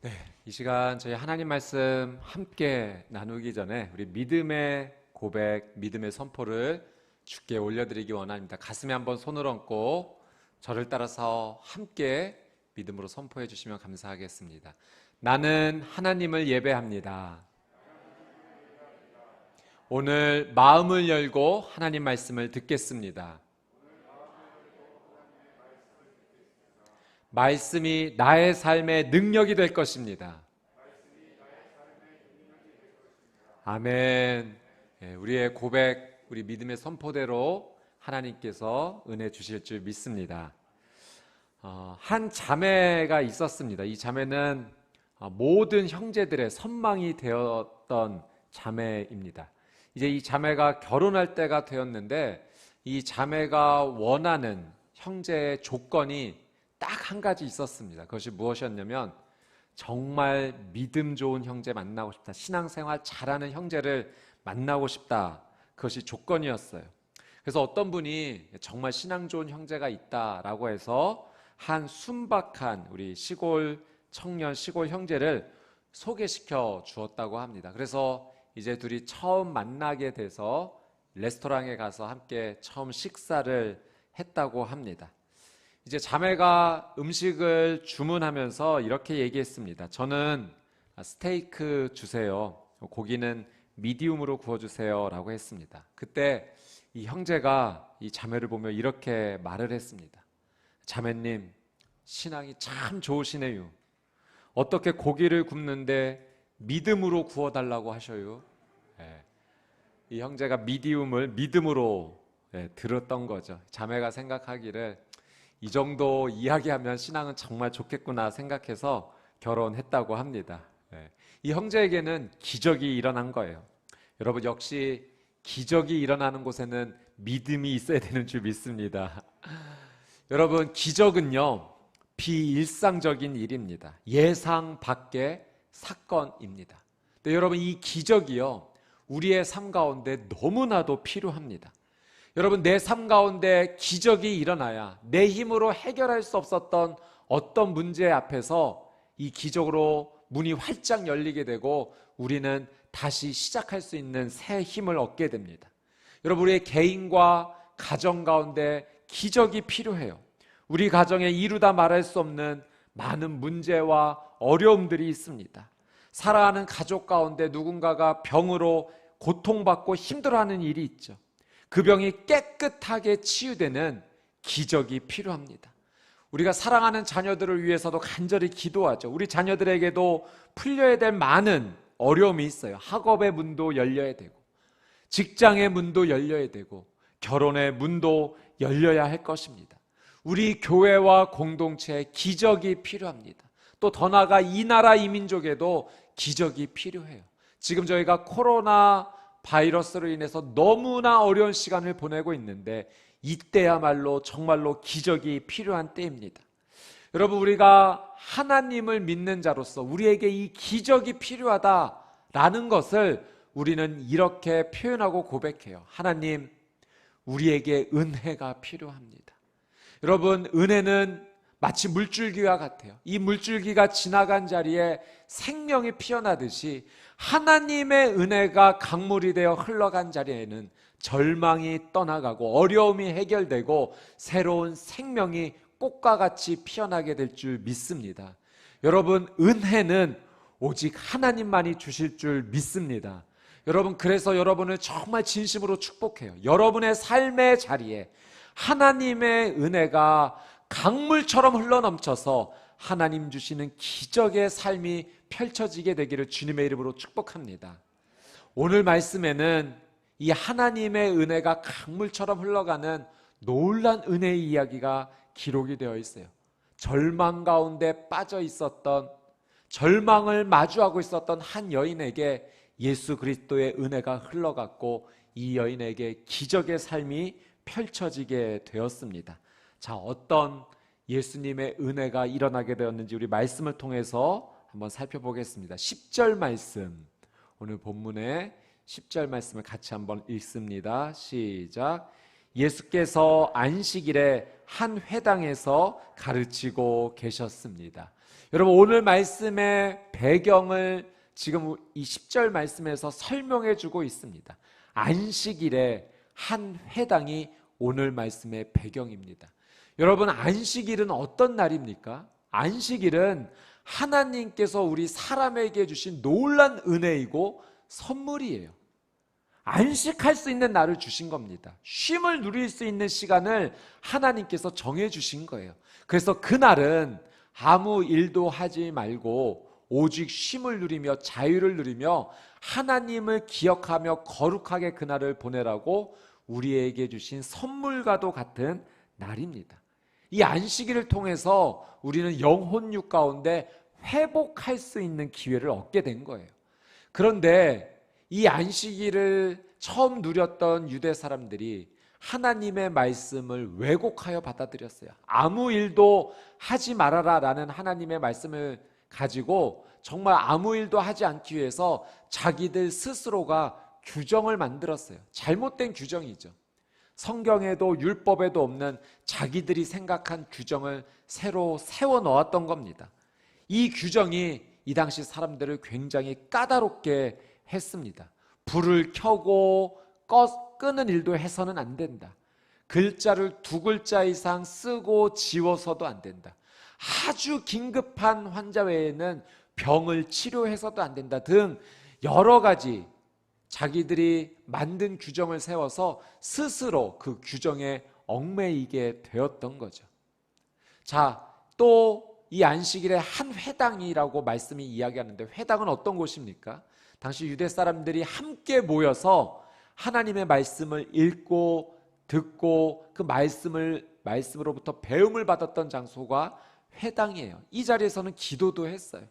네, 이 시간 저희 하나님 말씀 함께 나누기 전에 우리 믿음의 고백, 믿음의 선포를 주께 올려드리기 원합니다. 가슴에 한번 손을 얹고 저를 따라서 함께 믿음으로 선포해 주시면 감사하겠습니다. 나는 하나님을 예배합니다. 오늘 마음을 열고 하나님 말씀을 듣겠습니다. 말씀이 나의 삶의 능력이 될 것입니다. 아멘. 우리의 고백, 우리 믿음의 선포대로 하나님께서 은혜 주실 줄 믿습니다. 한 자매가 있었습니다. 이 자매는 모든 형제들의 선망이 되었던 자매입니다. 이제 이 자매가 결혼할 때가 되었는데 이 자매가 원하는 형제의 조건이 딱 한 가지 있었습니다. 그것이 무엇이었냐면 정말 믿음 좋은 형제 만나고 싶다. 신앙생활 잘하는 형제를 만나고 싶다. 그것이 조건이었어요. 그래서 어떤 분이 정말 신앙 좋은 형제가 있다라고 해서 한 순박한 우리 시골 청년, 시골 형제를 소개시켜 주었다고 합니다. 그래서 이제 둘이 처음 만나게 돼서 레스토랑에 가서 함께 처음 식사를 했다고 합니다. 이제 자매가 음식을 주문하면서 이렇게 얘기했습니다. 저는 스테이크 주세요. 고기는 미디움으로 구워주세요. 라고 했습니다. 그때 이 형제가 이 자매를 보며 이렇게 말을 했습니다. 자매님, 신앙이 참 좋으시네요. 어떻게 고기를 굽는데 믿음으로 구워달라고 하셔요? 이 형제가 미디움을 믿음으로 들었던 거죠. 자매가 생각하기를 이 정도 이야기하면 신앙은 정말 좋겠구나 생각해서 결혼했다고 합니다. 이 형제에게는 기적이 일어난 거예요. 여러분 역시 기적이 일어나는 곳에는 믿음이 있어야 되는 줄 믿습니다. 여러분 기적은요 비일상적인 일입니다. 예상 밖의 사건입니다. 근데 여러분 이 기적이요 우리의 삶 가운데 너무나도 필요합니다. 여러분 내 삶 가운데 기적이 일어나야 내 힘으로 해결할 수 없었던 어떤 문제 앞에서 이 기적으로 문이 활짝 열리게 되고 우리는 다시 시작할 수 있는 새 힘을 얻게 됩니다. 여러분 우리의 개인과 가정 가운데 기적이 필요해요. 우리 가정에 이루다 말할 수 없는 많은 문제와 어려움들이 있습니다. 사랑하는 가족 가운데 누군가가 병으로 고통받고 힘들어하는 일이 있죠. 그 병이 깨끗하게 치유되는 기적이 필요합니다. 우리가 사랑하는 자녀들을 위해서도 간절히 기도하죠. 우리 자녀들에게도 풀려야 될 많은 어려움이 있어요. 학업의 문도 열려야 되고 직장의 문도 열려야 되고 결혼의 문도 열려야 할 것입니다. 우리 교회와 공동체에 기적이 필요합니다. 또 더 나아가 이 나라 이 민족에도 기적이 필요해요. 지금 저희가 코로나 바이러스로 인해서 너무나 어려운 시간을 보내고 있는데 이때야말로 정말로 기적이 필요한 때입니다. 여러분 우리가 하나님을 믿는 자로서 우리에게 이 기적이 필요하다라는 것을 우리는 이렇게 표현하고 고백해요. 하나님, 우리에게 은혜가 필요합니다. 여러분 은혜는 마치 물줄기와 같아요. 이 물줄기가 지나간 자리에 생명이 피어나듯이 하나님의 은혜가 강물이 되어 흘러간 자리에는 절망이 떠나가고 어려움이 해결되고 새로운 생명이 꽃과 같이 피어나게 될 줄 믿습니다. 여러분 은혜는 오직 하나님만이 주실 줄 믿습니다. 여러분 그래서 여러분을 정말 진심으로 축복해요. 여러분의 삶의 자리에 하나님의 은혜가 강물처럼 흘러넘쳐서 하나님 주시는 기적의 삶이 펼쳐지게 되기를 주님의 이름으로 축복합니다. 오늘 말씀에는 이 하나님의 은혜가 강물처럼 흘러가는 놀란 은혜의 이야기가 기록이 되어 있어요. 절망 가운데 빠져 있었던, 절망을 마주하고 있었던 한 여인에게 예수 그리스도의 은혜가 흘러갔고 이 여인에게 기적의 삶이 펼쳐지게 되었습니다. 자, 어떤 예수님의 은혜가 일어나게 되었는지 우리 말씀을 통해서 한번 살펴보겠습니다. 10절 말씀, 오늘 본문의 10절 말씀을 같이 한번 읽습니다. 시작. 예수께서 안식일에 한 회당에서 가르치고 계셨습니다. 여러분, 오늘 말씀의 배경을 지금 이 10절 말씀에서 설명해 주고 있습니다. 안식일에 한 회당이 오늘 말씀의 배경입니다. 여러분, 안식일은 어떤 날입니까? 안식일은 하나님께서 우리 사람에게 주신 놀란 은혜이고 선물이에요. 안식할 수 있는 날을 주신 겁니다. 쉼을 누릴 수 있는 시간을 하나님께서 정해 주신 거예요. 그래서 그날은 아무 일도 하지 말고 오직 쉼을 누리며 자유를 누리며 하나님을 기억하며 거룩하게 그날을 보내라고 우리에게 주신 선물과도 같은 날입니다. 이 안식일을 통해서 우리는 영혼육 가운데 회복할 수 있는 기회를 얻게 된 거예요. 그런데 이 안식일을 처음 누렸던 유대 사람들이 하나님의 말씀을 왜곡하여 받아들였어요. 아무 일도 하지 말아라 라는 하나님의 말씀을 가지고 정말 아무 일도 하지 않기 위해서 자기들 스스로가 규정을 만들었어요. 잘못된 규정이죠. 성경에도 율법에도 없는 자기들이 생각한 규정을 새로 세워 넣었던 겁니다. 이 규정이 이 당시 사람들을 굉장히 까다롭게 했습니다. 불을 켜고 끄는 일도 해서는 안 된다. 글자를 2글자 이상 쓰고 지워서도 안 된다. 아주 긴급한 환자 외에는 병을 치료해서도 안 된다 등 여러 가지 자기들이 만든 규정을 세워서 스스로 그 규정에 얽매이게 되었던 거죠. 자, 또 이 안식일에 한 회당이라고 말씀이 이야기하는데, 회당은 어떤 곳입니까? 당시 유대 사람들이 함께 모여서 하나님의 말씀을 읽고 듣고 그 말씀으로부터 배움을 받았던 장소가 회당이에요. 이 자리에서는 기도도 했어요.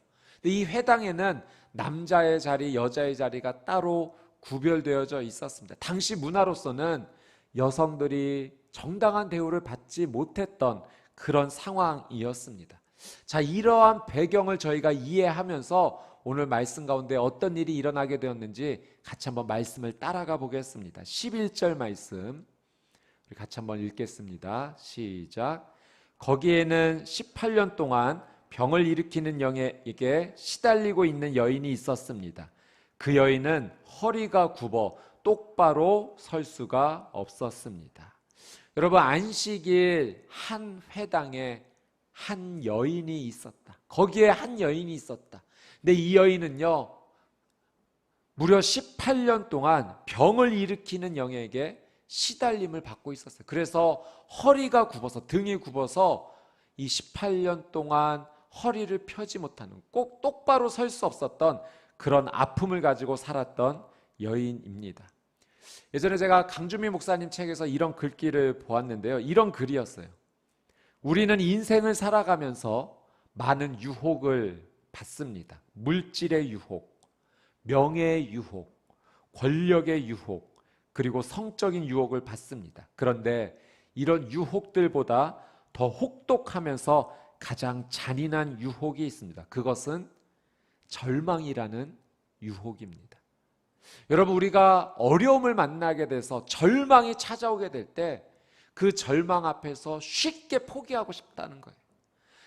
근데 이 회당에는 남자의 자리, 여자의 자리가 따로 구별되어져 있었습니다. 당시 문화로서는 여성들이 정당한 대우를 받지 못했던 그런 상황이었습니다. 자, 이러한 배경을 저희가 이해하면서 오늘 말씀 가운데 어떤 일이 일어나게 되었는지 같이 한번 말씀을 따라가 보겠습니다. 11절 말씀 우리 같이 한번 읽겠습니다. 시작. 거기에는 18년 동안 병을 일으키는 영에게 시달리고 있는 여인이 있었습니다. 그 여인은 허리가 굽어 똑바로 설 수가 없었습니다. 여러분, 안식일 한 회당에 한 여인이 있었다. 거기에 한 여인이 있었다. 근데 이 여인은요, 무려 18년 동안 병을 일으키는 영에게 시달림을 받고 있었어요. 그래서 허리가 굽어서, 등이 굽어서 이 18년 동안 허리를 펴지 못하는, 꼭 똑바로 설 수 없었던 그런 아픔을 가지고 살았던 여인입니다. 예전에 제가 강주미 목사님 책에서 이런 글귀를 보았는데요. 이런 글이었어요. 우리는 인생을 살아가면서 많은 유혹을 받습니다. 물질의 유혹, 명예의 유혹, 권력의 유혹, 그리고 성적인 유혹을 받습니다. 그런데 이런 유혹들보다 더 혹독하면서 가장 잔인한 유혹이 있습니다. 그것은 절망이라는 유혹입니다. 여러분, 우리가 어려움을 만나게 돼서 절망이 찾아오게 될 때 그 절망 앞에서 쉽게 포기하고 싶다는 거예요.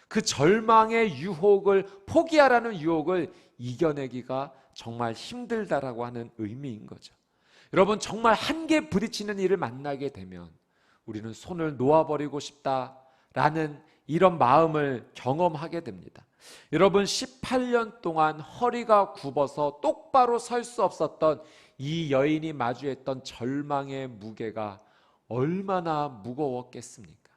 그 절망의 유혹을, 포기하라는 유혹을 이겨내기가 정말 힘들다라고 하는 의미인 거죠. 여러분, 정말 한계 부딪히는 일을 만나게 되면 우리는 손을 놓아버리고 싶다라는 이런 마음을 경험하게 됩니다. 여러분, 18년 동안 허리가 굽어서 똑바로 설 수 없었던 이 여인이 마주했던 절망의 무게가 얼마나 무거웠겠습니까?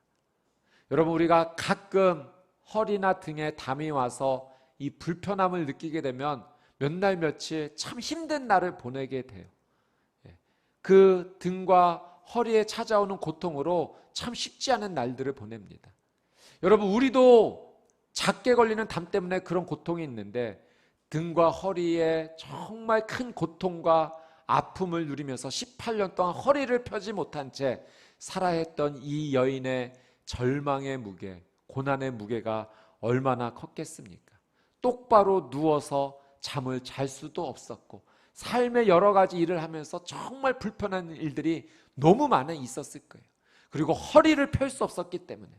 여러분, 우리가 가끔 허리나 등에 담이 와서 이 불편함을 느끼게 되면 몇 날 며칠 참 힘든 날을 보내게 돼요. 그 등과 허리에 찾아오는 고통으로 참 쉽지 않은 날들을 보냅니다. 여러분, 우리도 작게 걸리는 담 때문에 그런 고통이 있는데 등과 허리에 정말 큰 고통과 아픔을 누리면서 18년 동안 허리를 펴지 못한 채 살아야 했던 이 여인의 절망의 무게, 고난의 무게가 얼마나 컸겠습니까? 똑바로 누워서 잠을 잘 수도 없었고 삶의 여러 가지 일을 하면서 정말 불편한 일들이 너무 많이 있었을 거예요. 그리고 허리를 펼 수 없었기 때문에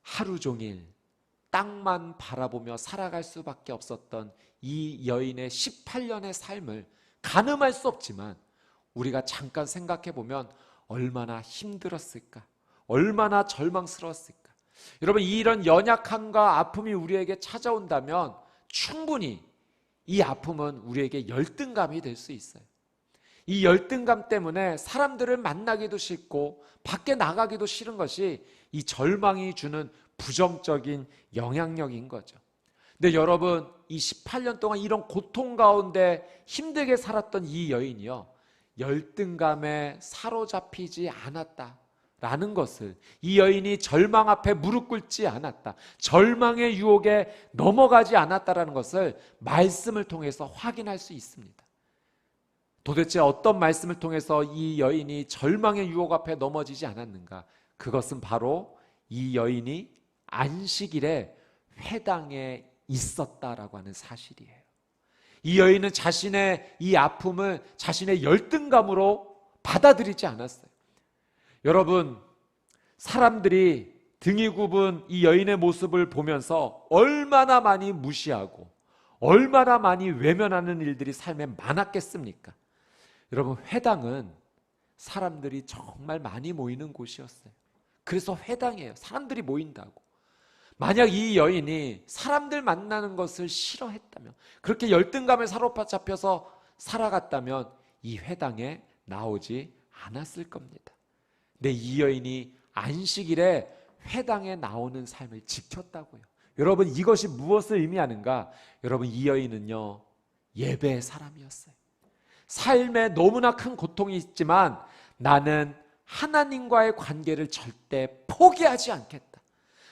하루 종일 땅만 바라보며 살아갈 수밖에 없었던 이 여인의 18년의 삶을 가늠할 수 없지만 우리가 잠깐 생각해 보면 얼마나 힘들었을까, 얼마나 절망스러웠을까. 여러분, 이런 연약함과 아픔이 우리에게 찾아온다면 충분히 이 아픔은 우리에게 열등감이 될 수 있어요. 이 열등감 때문에 사람들을 만나기도 싫고 밖에 나가기도 싫은 것이 이 절망이 주는 부정적인 영향력인 거죠. 근데 여러분, 이 18년 동안 이런 고통 가운데 힘들게 살았던 이 여인이요, 열등감에 사로잡히지 않았다라는 것을, 이 여인이 절망 앞에 무릎 꿇지 않았다, 절망의 유혹에 넘어가지 않았다라는 것을 말씀을 통해서 확인할 수 있습니다. 도대체 어떤 말씀을 통해서 이 여인이 절망의 유혹 앞에 넘어지지 않았는가? 그것은 바로 이 여인이 안식일에 회당에 있었다라고 하는 사실이에요. 이 여인은 자신의 이 아픔을 자신의 열등감으로 받아들이지 않았어요. 여러분, 사람들이 등이 굽은 이 여인의 모습을 보면서 얼마나 많이 무시하고 얼마나 많이 외면하는 일들이 삶에 많았겠습니까? 여러분, 회당은 사람들이 정말 많이 모이는 곳이었어요. 그래서 회당이에요. 사람들이 모인다고. 만약 이 여인이 사람들 만나는 것을 싫어했다면, 그렇게 열등감에 사로잡혀서 살아갔다면 이 회당에 나오지 않았을 겁니다. 근데 이 여인이 안식일에 회당에 나오는 삶을 지켰다고요. 여러분, 이것이 무엇을 의미하는가? 여러분, 이 여인은요, 예배의 사람이었어요. 삶에 너무나 큰 고통이 있지만 나는 하나님과의 관계를 절대 포기하지 않겠다.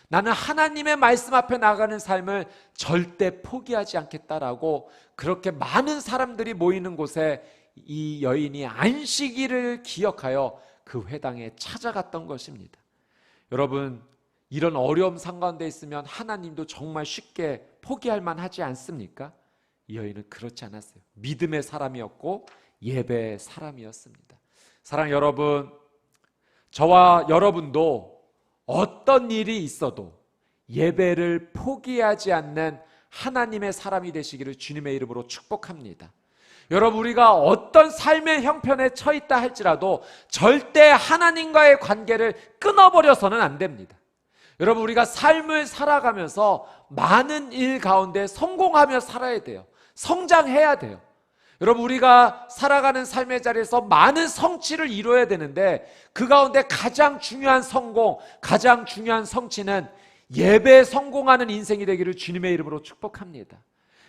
나는 하나님의 말씀 앞에 나가는 삶을 절대 포기하지 않겠다라고, 그렇게 많은 사람들이 모이는 곳에 이 여인이 안식일을 기억하여 그 회당에 찾아갔던 것입니다. 여러분, 이런 어려움 상가운데 있으면 하나님도 정말 쉽게 포기할 만하지 않습니까? 이 여인은 그렇지 않았어요. 믿음의 사람이었고 예배의 사람이었습니다. 사랑 여러분, 저와 여러분도 어떤 일이 있어도 예배를 포기하지 않는 하나님의 사람이 되시기를 주님의 이름으로 축복합니다. 여러분, 우리가 어떤 삶의 형편에 처했다 할지라도 절대 하나님과의 관계를 끊어버려서는 안 됩니다. 여러분, 우리가 삶을 살아가면서 많은 일 가운데 성공하며 살아야 돼요. 성장해야 돼요. 여러분, 우리가 살아가는 삶의 자리에서 많은 성취를 이루어야 되는데 그 가운데 가장 중요한 성공, 가장 중요한 성취는 예배에 성공하는 인생이 되기를 주님의 이름으로 축복합니다.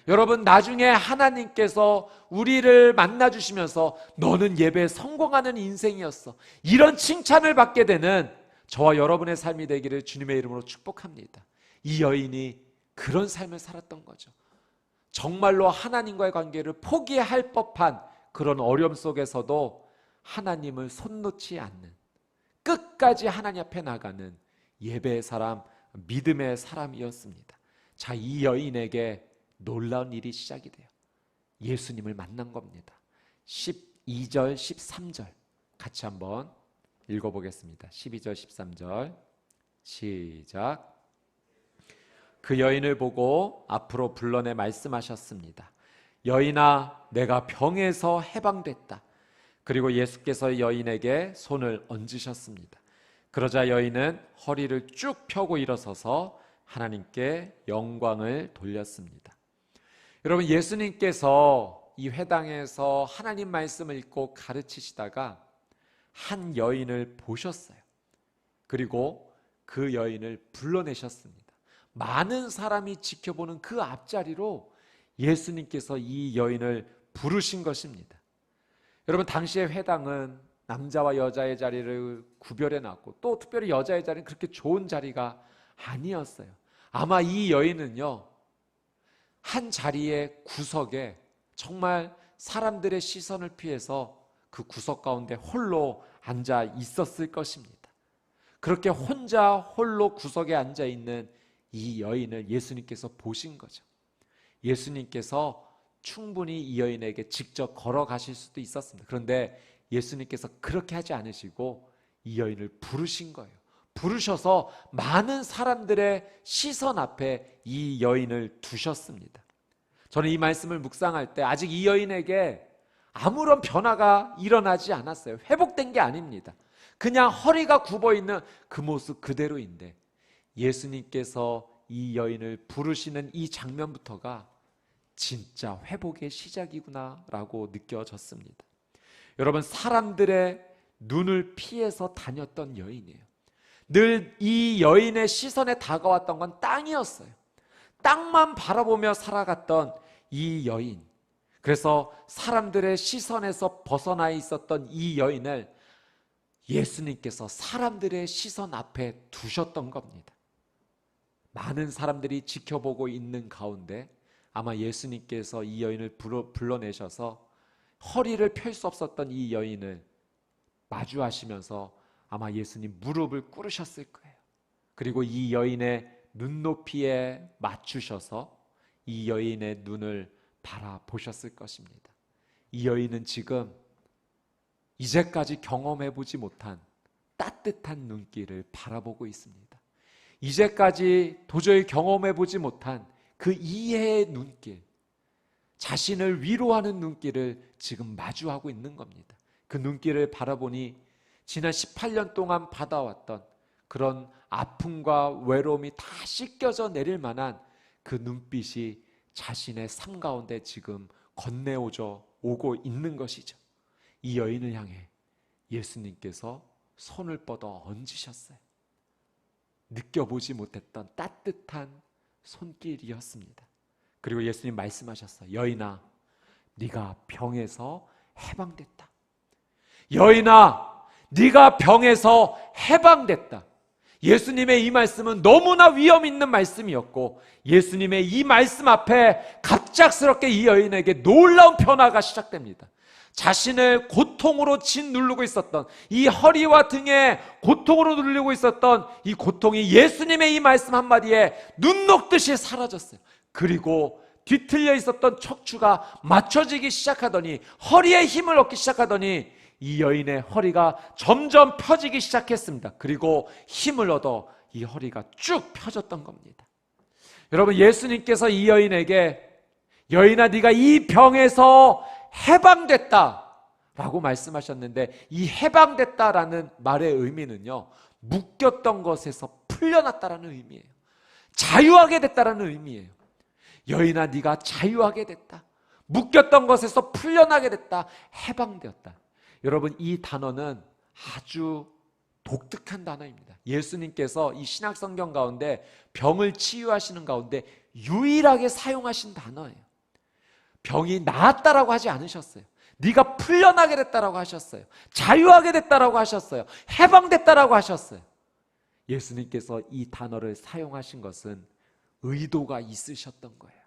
여러분, 나중에 하나님께서 우리를 만나주시면서 너는 예배에 성공하는 인생이었어, 이런 칭찬을 받게 되는 저와 여러분의 삶이 되기를 주님의 이름으로 축복합니다. 이 여인이 그런 삶을 살았던 거죠. 정말로 하나님과의 관계를 포기할 법한 그런 어려움 속에서도 하나님을 손 놓지 않는, 끝까지 하나님 앞에 나가는 예배의 사람, 믿음의 사람이었습니다. 자, 이 여인에게 놀라운 일이 시작이 돼요. 예수님을 만난 겁니다. 12절, 13절 같이 한번 읽어보겠습니다. 12절, 13절 시작. 그 여인을 보고 앞으로 불러내 말씀하셨습니다. 여인아, 내가 병에서 해방됐다. 그리고 예수께서 여인에게 손을 얹으셨습니다. 그러자 여인은 허리를 쭉 펴고 일어서서 하나님께 영광을 돌렸습니다. 여러분, 예수님께서 이 회당에서 하나님 말씀을 읽고 가르치시다가 한 여인을 보셨어요. 그리고 그 여인을 불러내셨습니다. 많은 사람이 지켜보는 그 앞자리로 예수님께서 이 여인을 부르신 것입니다. 여러분, 당시의 회당은 남자와 여자의 자리를 구별해 놨고 또 특별히 여자의 자리는 그렇게 좋은 자리가 아니었어요. 아마 이 여인은요, 한 자리의 구석에 정말 사람들의 시선을 피해서 그 구석 가운데 홀로 앉아 있었을 것입니다. 그렇게 혼자 홀로 구석에 앉아 있는 이 여인을 예수님께서 보신 거죠. 예수님께서 충분히 이 여인에게 직접 걸어가실 수도 있었습니다. 그런데 예수님께서 그렇게 하지 않으시고 이 여인을 부르신 거예요. 부르셔서 많은 사람들의 시선 앞에 이 여인을 두셨습니다. 저는 이 말씀을 묵상할 때 아직 이 여인에게 아무런 변화가 일어나지 않았어요. 회복된 게 아닙니다. 그냥 허리가 굽어있는 그 모습 그대로인데 예수님께서 이 여인을 부르시는 이 장면부터가 진짜 회복의 시작이구나 라고 느껴졌습니다. 여러분, 사람들의 눈을 피해서 다녔던 여인이에요. 늘 이 여인의 시선에 다가왔던 건 땅이었어요. 땅만 바라보며 살아갔던 이 여인. 그래서 사람들의 시선에서 벗어나 있었던 이 여인을 예수님께서 사람들의 시선 앞에 두셨던 겁니다. 많은 사람들이 지켜보고 있는 가운데 아마 예수님께서 이 여인을 불러내셔서 허리를 펼 수 없었던 이 여인을 마주하시면서 아마 예수님 무릎을 꿇으셨을 거예요. 그리고 이 여인의 눈높이에 맞추셔서 이 여인의 눈을 바라보셨을 것입니다. 이 여인은 지금 이제까지 경험해보지 못한 따뜻한 눈길을 바라보고 있습니다. 이제까지 도저히 경험해보지 못한 그 이해의 눈길, 자신을 위로하는 눈길을 지금 마주하고 있는 겁니다. 그 눈길을 바라보니 지난 18년 동안 받아왔던 그런 아픔과 외로움이 다 씻겨져 내릴 만한 그 눈빛이 자신의 삶 가운데 지금 건네오져 오고 있는 것이죠. 이 여인을 향해 예수님께서 손을 뻗어 얹으셨어요. 느껴보지 못했던 따뜻한 손길이었습니다. 그리고 예수님 말씀하셨어요. 여인아, 네가 병에서 해방됐다. 여인아, 네가 병에서 해방됐다. 예수님의 이 말씀은 너무나 위험 있는 말씀이었고 예수님의 이 말씀 앞에 갑작스럽게 이 여인에게 놀라운 변화가 시작됩니다. 자신을 고통으로 짓누르고 있었던 이 허리와 등에 고통으로 누르고 있었던 이 고통이 예수님의 이 말씀 한마디에 눈 녹듯이 사라졌어요. 그리고 뒤틀려 있었던 척추가 맞춰지기 시작하더니 허리에 힘을 얻기 시작하더니 이 여인의 허리가 점점 펴지기 시작했습니다. 그리고 힘을 얻어 이 허리가 쭉 펴졌던 겁니다. 여러분, 예수님께서 이 여인에게 여인아, 네가 이 병에서 해방됐다 라고 말씀하셨는데 이 해방됐다라는 말의 의미는요, 묶였던 것에서 풀려났다라는 의미예요. 자유하게 됐다라는 의미예요. 여인아, 네가 자유하게 됐다. 묶였던 것에서 풀려나게 됐다. 해방되었다. 여러분, 이 단어는 아주 독특한 단어입니다. 예수님께서 이 신약성경 가운데 병을 치유하시는 가운데 유일하게 사용하신 단어예요. 병이 나았다라고 하지 않으셨어요. 네가 풀려나게 됐다라고 하셨어요. 자유하게 됐다라고 하셨어요. 해방됐다라고 하셨어요. 예수님께서 이 단어를 사용하신 것은 의도가 있으셨던 거예요.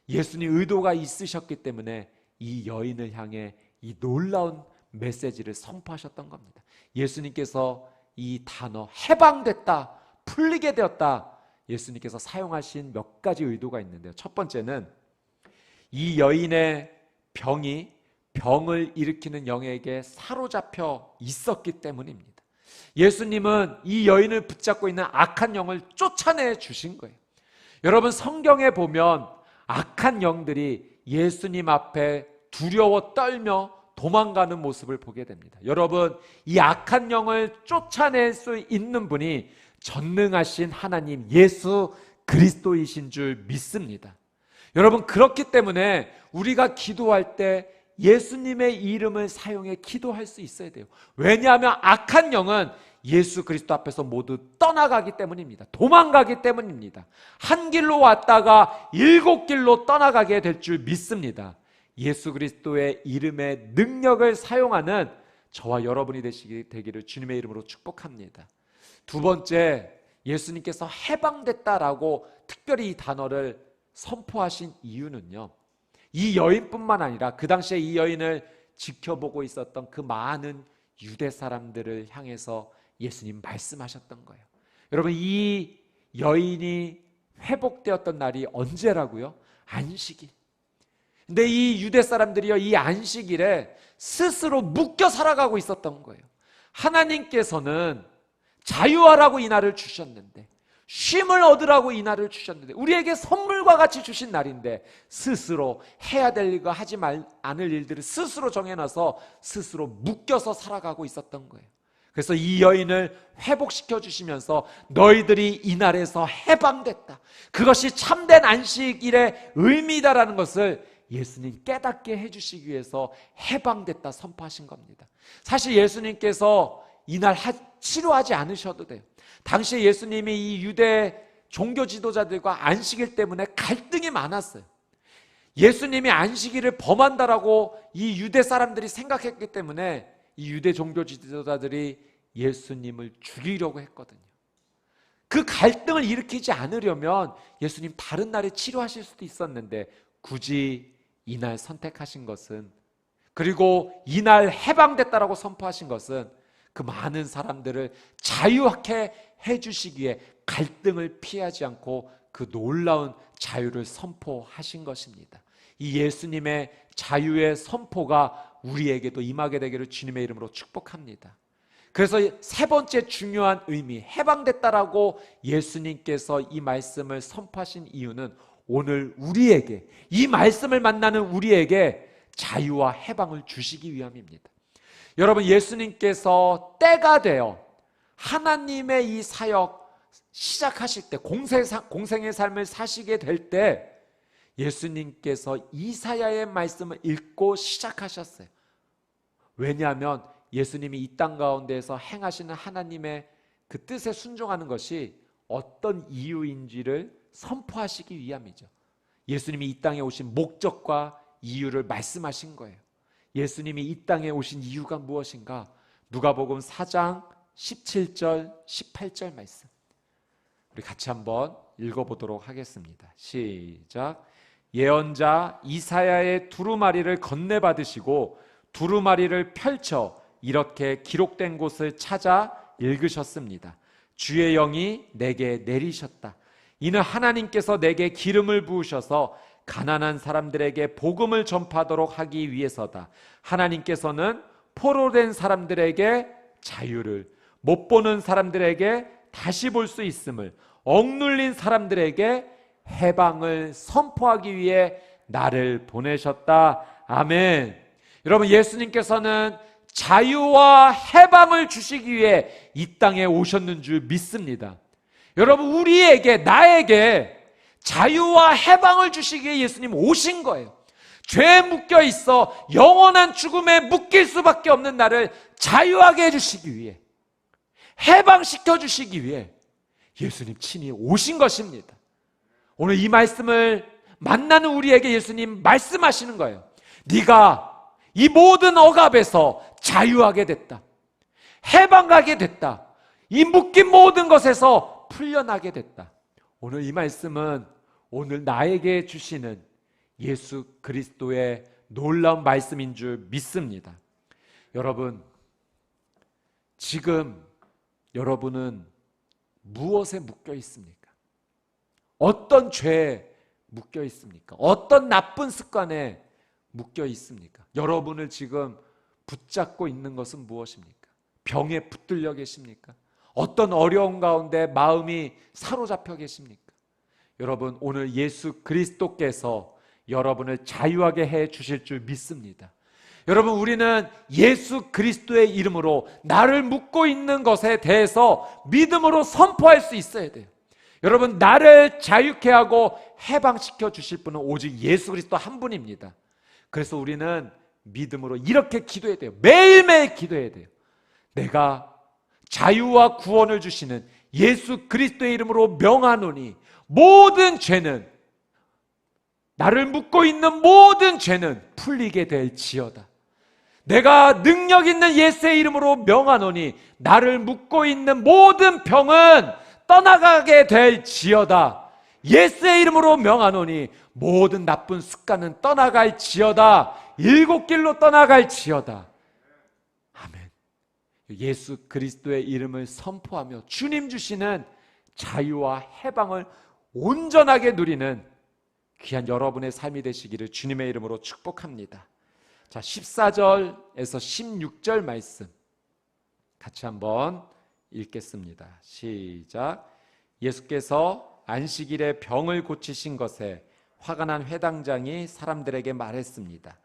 예수님 의도가 있으셨기 때문에 이 여인을 향해 이 놀라운 메시지를 선포하셨던 겁니다. 예수님께서 이 단어 해방됐다, 풀리게 되었다, 예수님께서 사용하신 몇 가지 의도가 있는데요. 첫 번째는 이 여인의 병이 병을 일으키는 영에게 사로잡혀 있었기 때문입니다. 예수님은 이 여인을 붙잡고 있는 악한 영을 쫓아내 주신 거예요. 여러분, 성경에 보면 악한 영들이 예수님 앞에 두려워 떨며 도망가는 모습을 보게 됩니다. 여러분, 이 악한 영을 쫓아낼 수 있는 분이 전능하신 하나님 예수 그리스도이신 줄 믿습니다. 여러분, 그렇기 때문에 우리가 기도할 때 예수님의 이름을 사용해 기도할 수 있어야 돼요. 왜냐하면 악한 영은 예수 그리스도 앞에서 모두 떠나가기 때문입니다. 도망가기 때문입니다. 한 길로 왔다가 7길로 떠나가게 될 줄 믿습니다. 예수 그리스도의 이름의 능력을 사용하는 저와 여러분이 되기를 주님의 이름으로 축복합니다. 두 번째, 예수님께서 해방됐다라고 특별히 이 단어를 선포하신 이유는요, 이 여인뿐만 아니라 그 당시에 이 여인을 지켜보고 있었던 그 많은 유대 사람들을 향해서 예수님 말씀하셨던 거예요. 여러분, 이 여인이 회복되었던 날이 언제라고요? 안식일. 근데 이 유대 사람들이요, 이 안식일에 스스로 묶여 살아가고 있었던 거예요. 하나님께서는 자유하라고 이 날을 주셨는데, 쉼을 얻으라고 이 날을 주셨는데, 우리에게 선물과 같이 주신 날인데 스스로 해야 될 일과 하지 않을 일들을 스스로 정해놔서 스스로 묶여서 살아가고 있었던 거예요. 그래서 이 여인을 회복시켜 주시면서 너희들이 이 날에서 해방됐다, 그것이 참된 안식일의 의미다라는 것을 예수님 깨닫게 해주시기 위해서 해방됐다 선포하신 겁니다. 사실 예수님께서 이날 치료하지 않으셔도 돼요. 당시에 예수님이 이 유대 종교 지도자들과 안식일 때문에 갈등이 많았어요. 예수님이 안식일을 범한다라고 이 유대 사람들이 생각했기 때문에 이 유대 종교 지도자들이 예수님을 죽이려고 했거든요. 그 갈등을 일으키지 않으려면 예수님 다른 날에 치료하실 수도 있었는데 굳이 이날 선택하신 것은, 그리고 이날 해방됐다라고 선포하신 것은 그 많은 사람들을 자유하게 해주시기 위해 갈등을 피하지 않고 그 놀라운 자유를 선포하신 것입니다. 이 예수님의 자유의 선포가 우리에게도 임하게 되기를 주님의 이름으로 축복합니다. 그래서 세 번째 중요한 의미, 해방됐다라고 예수님께서 이 말씀을 선포하신 이유는 오늘 우리에게, 이 말씀을 만나는 우리에게 자유와 해방을 주시기 위함입니다. 여러분, 예수님께서 때가 되어 하나님의 이 사역 시작하실 때, 공생의 삶을 사시게 될 때 예수님께서 이사야의 말씀을 읽고 시작하셨어요. 왜냐하면 예수님이 이 땅 가운데에서 행하시는 하나님의 그 뜻에 순종하는 것이 어떤 이유인지를 선포하시기 위함이죠. 예수님이 이 땅에 오신 목적과 이유를 말씀하신 거예요. 예수님이 이 땅에 오신 이유가 무엇인가? 누가복음 4장 17절 18절 말씀, 우리 같이 한번 읽어보도록 하겠습니다. 시작. 예언자 이사야의 두루마리를 건네받으시고 두루마리를 펼쳐 이렇게 기록된 곳을 찾아 읽으셨습니다. 주의 영이 내게 내리셨다. 이는 하나님께서 내게 기름을 부으셔서 가난한 사람들에게 복음을 전파하도록 하기 위해서다. 하나님께서는 포로된 사람들에게 자유를, 못 보는 사람들에게 다시 볼 수 있음을, 억눌린 사람들에게 해방을 선포하기 위해 나를 보내셨다. 아멘. 여러분, 예수님께서는 자유와 해방을 주시기 위해 이 땅에 오셨는 줄 믿습니다. 여러분, 우리에게, 나에게 자유와 해방을 주시기 위해 예수님 오신 거예요. 죄에 묶여 있어 영원한 죽음에 묶일 수밖에 없는 나를 자유하게 해주시기 위해, 해방시켜 주시기 위해 예수님 친히 오신 것입니다. 오늘 이 말씀을 만나는 우리에게 예수님 말씀하시는 거예요. 네가 이 모든 억압에서 자유하게 됐다, 해방하게 됐다, 이 묶인 모든 것에서 풀려나게 됐다. 오늘 이 말씀은 오늘 나에게 주시는 예수 그리스도의 놀라운 말씀인 줄 믿습니다. 여러분, 지금 여러분은 무엇에 묶여 있습니까? 어떤 죄에 묶여 있습니까? 어떤 나쁜 습관에 묶여 있습니까? 여러분을 지금 붙잡고 있는 것은 무엇입니까? 병에 붙들려 계십니까? 어떤 어려움 가운데 마음이 사로잡혀 계십니까? 여러분, 오늘 예수 그리스도께서 여러분을 자유하게 해 주실 줄 믿습니다. 여러분, 우리는 예수 그리스도의 이름으로 나를 묶고 있는 것에 대해서 믿음으로 선포할 수 있어야 돼요. 여러분, 나를 자유케 하고 해방시켜 주실 분은 오직 예수 그리스도 한 분입니다. 그래서 우리는 믿음으로 이렇게 기도해야 돼요. 매일매일 기도해야 돼요. 내가 자유와 구원을 주시는 예수 그리스도의 이름으로 명하노니 모든 죄는, 나를 묶고 있는 모든 죄는 풀리게 될지어다. 내가 능력 있는 예수의 이름으로 명하노니 나를 묶고 있는 모든 병은 떠나가게 될지어다. 예수의 이름으로 명하노니 모든 나쁜 습관은 떠나갈지어다. 일곱 길로 떠나갈지어다. 아멘. 예수 그리스도의 이름을 선포하며 주님 주시는 자유와 해방을 온전하게 누리는 귀한 여러분의 삶이 되시기를 주님의 이름으로 축복합니다. 자, 14절에서 16절 말씀, 같이 한번 읽겠습니다. 시작. 예수께서 안식일에 병을 고치신 것에 화가 난 회당장이 사람들에게 말했습니다.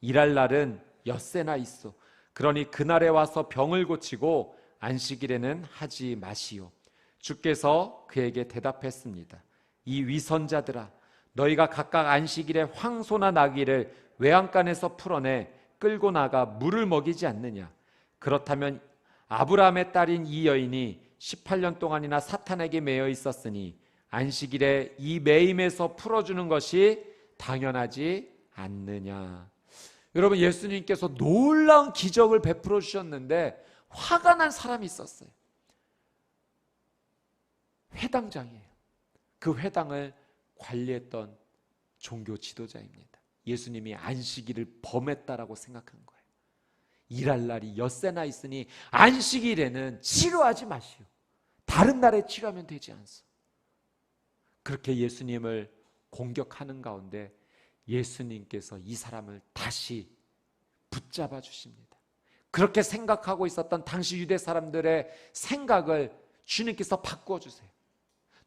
일할 날은 엿새나 있어. 그러니 그날에 와서 병을 고치고 안식일에는 하지 마시오. 주께서 그에게 대답했습니다. 이 위선자들아, 너희가 각각 안식일에 황소나 나귀를 외양간에서 풀어내 끌고 나가 물을 먹이지 않느냐? 그렇다면 아브라함의 딸인 이 여인이 18년 동안이나 사탄에게 매여 있었으니 안식일에 이 매임에서 풀어주는 것이 당연하지 않느냐? 여러분, 예수님께서 놀라운 기적을 베풀어 주셨는데 화가 난 사람이 있었어요. 회당장이에요. 그 회당을 관리했던 종교 지도자입니다. 예수님이 안식일을 범했다라고 생각한 거예요. 일할 날이 엿새나 있으니 안식일에는 치료하지 마시오. 다른 날에 치료하면 되지 않소. 그렇게 예수님을 공격하는 가운데 예수님께서 이 사람을 다시 붙잡아 주십니다. 그렇게 생각하고 있었던 당시 유대 사람들의 생각을 주님께서 바꾸어 주세요.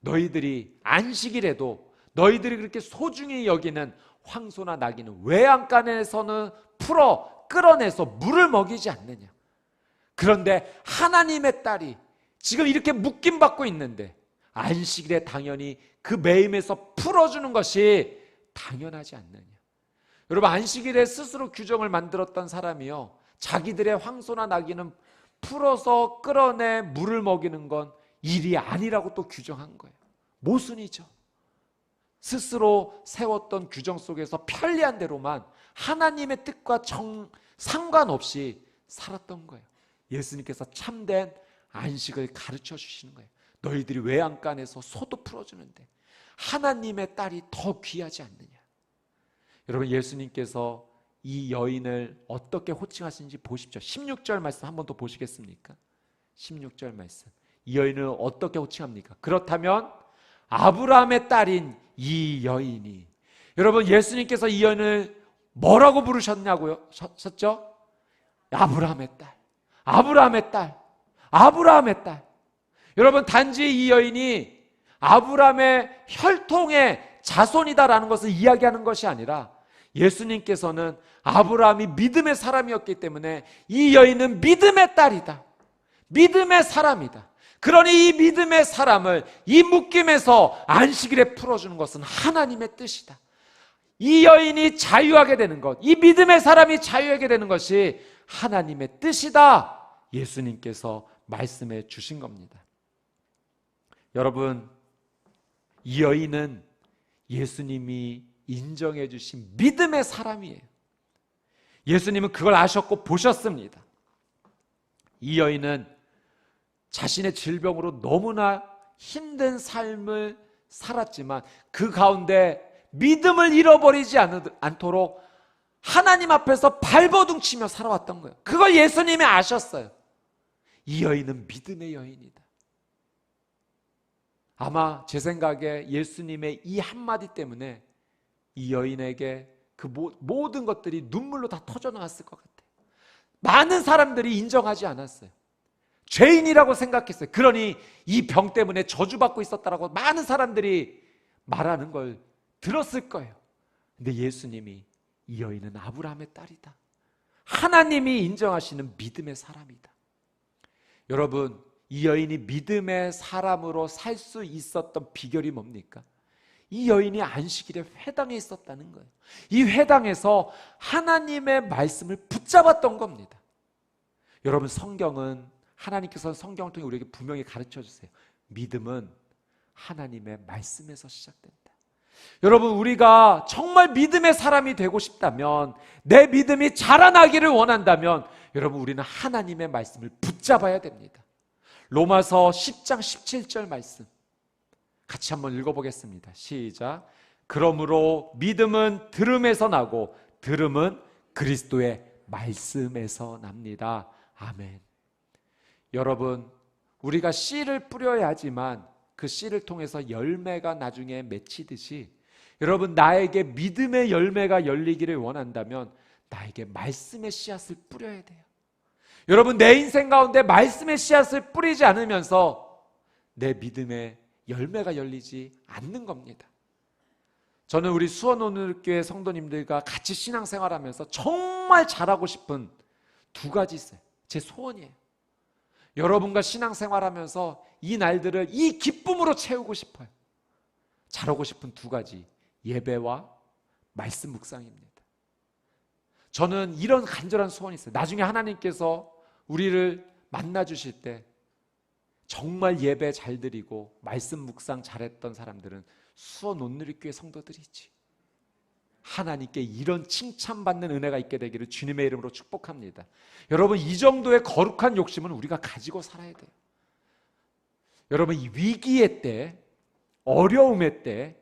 너희들이 안식일에도 너희들이 그렇게 소중히 여기는 황소나 나귀는 외양간에서는 풀어 끌어내서 물을 먹이지 않느냐? 그런데 하나님의 딸이 지금 이렇게 묶임받고 있는데 안식일에 당연히 그 매임에서 풀어주는 것이 당연하지 않느냐? 여러분, 안식일에 스스로 규정을 만들었던 사람이요, 자기들의 황소나 나귀는 풀어서 끌어내 물을 먹이는 건 일이 아니라고 또 규정한 거예요. 모순이죠. 스스로 세웠던 규정 속에서 편리한 대로만 하나님의 뜻과 상관없이 살았던 거예요. 예수님께서 참된 안식을 가르쳐 주시는 거예요. 너희들이 외양간에서 소도 풀어주는데 하나님의 딸이 더 귀하지 않느냐? 여러분, 예수님께서 이 여인을 어떻게 호칭하시는지 보십시오. 16절 말씀 한 번 더 보시겠습니까? 16절 말씀. 이 여인을 어떻게 호칭합니까? 그렇다면 아브라함의 딸인 이 여인이, 여러분, 예수님께서 이 여인을 뭐라고 부르셨냐고요? 셨죠? 아브라함의 딸, 아브라함의 딸, 아브라함의 딸. 여러분, 단지 이 여인이 아브라함의 혈통의 자손이다라는 것을 이야기하는 것이 아니라 예수님께서는 아브라함이 믿음의 사람이었기 때문에 이 여인은 믿음의 딸이다, 믿음의 사람이다. 그러니 이 믿음의 사람을 이 묶임에서 안식일에 풀어주는 것은 하나님의 뜻이다. 이 여인이 자유하게 되는 것, 이 믿음의 사람이 자유하게 되는 것이 하나님의 뜻이다, 예수님께서 말씀해 주신 겁니다. 여러분, 이 여인은 예수님이 인정해 주신 믿음의 사람이에요. 예수님은 그걸 아셨고 보셨습니다. 이 여인은 자신의 질병으로 너무나 힘든 삶을 살았지만 그 가운데 믿음을 잃어버리지 않도록 하나님 앞에서 발버둥치며 살아왔던 거예요. 그걸 예수님이 아셨어요. 이 여인은 믿음의 여인이다. 아마 제 생각에 예수님의 이 한마디 때문에 이 여인에게 그 모든 것들이 눈물로 다 터져나왔을 것 같아요. 많은 사람들이 인정하지 않았어요. 죄인이라고 생각했어요. 그러니 이 병 때문에 저주받고 있었다라고 많은 사람들이 말하는 걸 들었을 거예요. 근데 예수님이 이 여인은 아브라함의 딸이다, 하나님이 인정하시는 믿음의 사람이다. 여러분, 이 여인이 믿음의 사람으로 살 수 있었던 비결이 뭡니까? 이 여인이 안식일에 회당에 있었다는 거예요. 이 회당에서 하나님의 말씀을 붙잡았던 겁니다. 여러분, 성경은, 하나님께서 성경을 통해 우리에게 분명히 가르쳐 주세요. 믿음은 하나님의 말씀에서 시작된다. 여러분, 우리가 정말 믿음의 사람이 되고 싶다면, 내 믿음이 자라나기를 원한다면, 여러분, 우리는 하나님의 말씀을 붙잡아야 됩니다. 로마서 10장 17절 말씀 같이 한번 읽어보겠습니다. 시작. 그러므로 믿음은 들음에서 나고 들음은 그리스도의 말씀에서 납니다. 아멘. 여러분, 우리가 씨를 뿌려야 하지만 그 씨를 통해서 열매가 나중에 맺히듯이, 여러분, 나에게 믿음의 열매가 열리기를 원한다면 나에게 말씀의 씨앗을 뿌려야 돼요. 여러분, 내 인생 가운데 말씀의 씨앗을 뿌리지 않으면서 내 믿음의 열매가 열리지 않는 겁니다. 저는 우리 수원오늘교회 성도님들과 같이 신앙생활하면서 정말 잘하고 싶은 두 가지 있어요. 제 소원이에요. 여러분과 신앙생활하면서 이 날들을 이 기쁨으로 채우고 싶어요. 잘하고 싶은 두 가지, 예배와 말씀 묵상입니다. 저는 이런 간절한 소원이 있어요. 나중에 하나님께서 우리를 만나주실 때 정말 예배 잘 드리고 말씀 묵상 잘했던 사람들은 수원 온누리교회 성도들이지. 하나님께 이런 칭찬받는 은혜가 있게 되기를 주님의 이름으로 축복합니다. 여러분, 이 정도의 거룩한 욕심은 우리가 가지고 살아야 돼요. 여러분, 이 위기의 때, 어려움의 때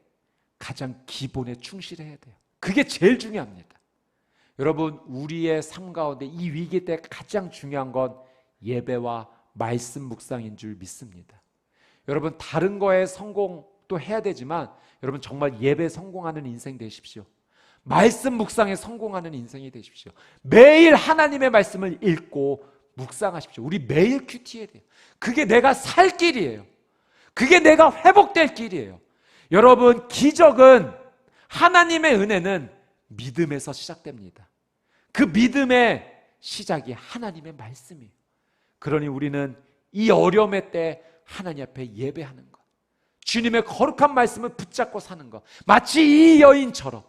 가장 기본에 충실해야 돼요. 그게 제일 중요합니다. 여러분, 우리의 삶 가운데 이 위기 때 가장 중요한 건 예배와 말씀 묵상인 줄 믿습니다. 여러분, 다른 거에 성공도 해야 되지만 여러분, 정말 예배 성공하는 인생 되십시오. 말씀 묵상에 성공하는 인생이 되십시오. 매일 하나님의 말씀을 읽고 묵상하십시오. 우리 매일 큐티해야 돼요. 그게 내가 살 길이에요. 그게 내가 회복될 길이에요. 여러분, 기적은, 하나님의 은혜는 믿음에서 시작됩니다. 그 믿음의 시작이 하나님의 말씀이에요. 그러니 우리는 이 어려움의 때 하나님 앞에 예배하는 것, 주님의 거룩한 말씀을 붙잡고 사는 것, 마치 이 여인처럼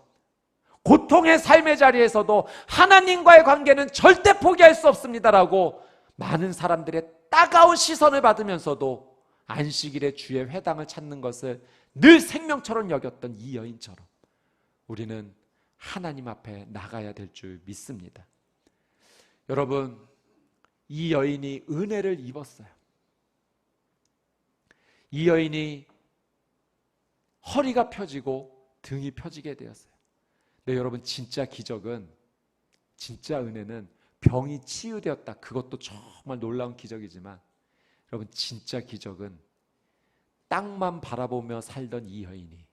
고통의 삶의 자리에서도 하나님과의 관계는 절대 포기할 수 없습니다라고 많은 사람들의 따가운 시선을 받으면서도 안식일에 주의 회당을 찾는 것을 늘 생명처럼 여겼던 이 여인처럼 우리는 하나님 앞에 나가야 될 줄 믿습니다. 여러분, 이 여인이 은혜를 입었어요. 이 여인이 허리가 펴지고 등이 펴지게 되었어요. 네, 여러분, 진짜 기적은, 진짜 은혜는 병이 치유되었다. 그것도 정말 놀라운 기적이지만 여러분, 진짜 기적은 땅만 바라보며 살던 이 여인이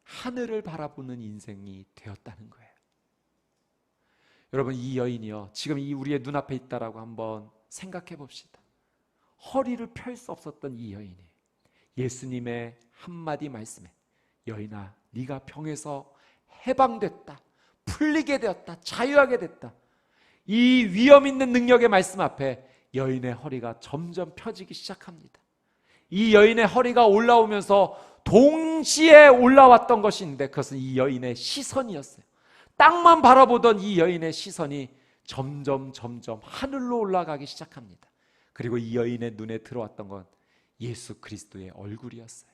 하늘을 바라보는 인생이 되었다는 거예요. 여러분, 이 여인이요, 지금 이 우리의 눈앞에 있다라고 한번 생각해 봅시다. 허리를 펼 수 없었던 이 여인이 예수님의 한마디 말씀에, 여인아, 네가 병에서 해방됐다, 풀리게 되었다, 자유하게 됐다, 이 위험 있는 능력의 말씀 앞에 여인의 허리가 점점 펴지기 시작합니다. 이 여인의 허리가 올라오면서 동시에 올라왔던 것이 있는데 그것은 이 여인의 시선이었어요. 땅만 바라보던 이 여인의 시선이 점점 하늘로 올라가기 시작합니다. 그리고 이 여인의 눈에 들어왔던 건 예수 그리스도의 얼굴이었어요.